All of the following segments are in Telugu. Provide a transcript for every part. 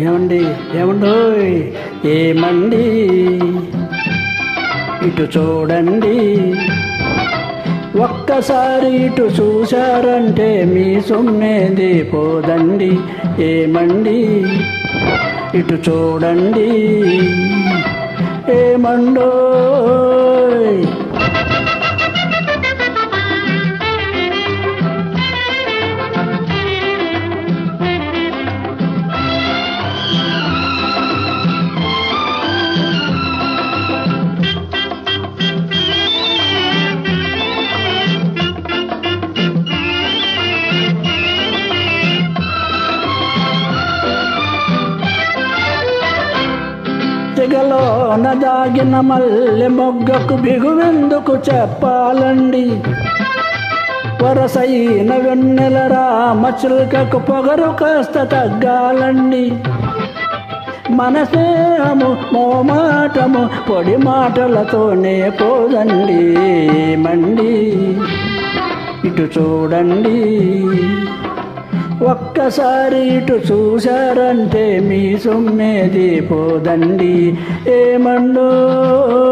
ఏమండి ఏమండోయ్ ఏమండి ఇటు చూడండి, ఒక్కసారి ఇటు చూశారంటే మీ సొమ్మేది పోదండి. ఏమండి ఇటు చూడండి ఏమండోయ్. తెగలోన దాగిన మల్లె మొగ్గకు బిగువెందుకు చెప్పాలండి. వరసైన వెన్నెల రామచిలుకకు పొగరు కాస్త తగ్గాలండి. మన స్నేహము మోమాటము పొడి మాటలతోనే పోదండి. ఏమండి ఇటు చూడండి, ఒక్కసారి ఇటు చూశారంటే మీ సొమ్మేది పోదండి. ఏమండోయ్.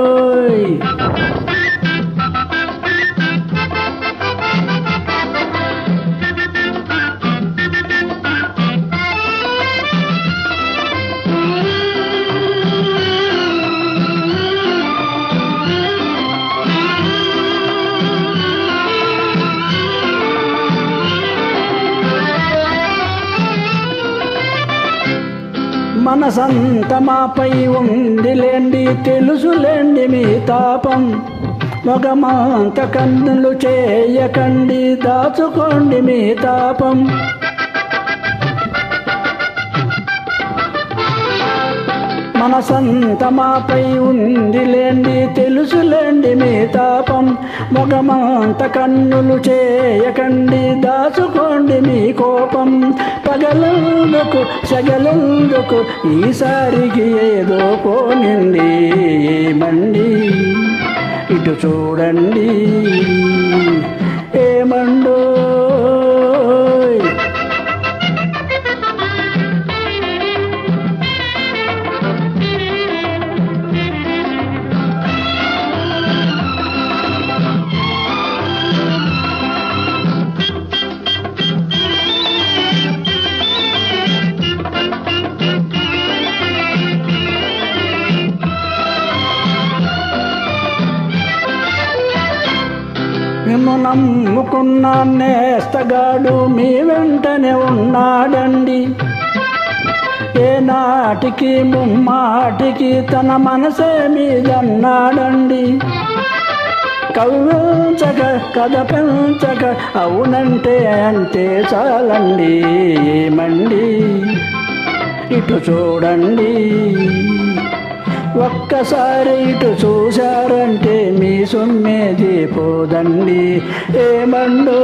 మనసంత మాపై ఉందిలేండి, తెలుసులేండి మీ తాపం. మొగమాంత కన్నులు చేయకండి, దాచుకోండి మీ తాపం. మనసంత మాపై ఉందిలేండి, తెలుసులేండి మీ తాపం. మొగమాంత కన్నులు చేయకండి, దాచుకోండి మీ కోపం. పగలందుకు సగలందుకు ఈసారికి ఏదో పోనింది. ఏమండి ఇటు చూడండి ఏమండోయ్. నిన్ను నమ్ముకున్న నేస్తగాడు మీ వెంటనే ఉన్నాడండి. ఏనాటికి ముమ్మాటికి తన మనసే మీదన్నాడండి. కవ్వించక కథ పెంచక అవునంటే అంతే చాలండి. ఏమండి ఇటు చూడండి, ఒక్కసారి ఇటు చూశారంటే మీ సొమ్మేది పోదండి. ఏమండోయ్.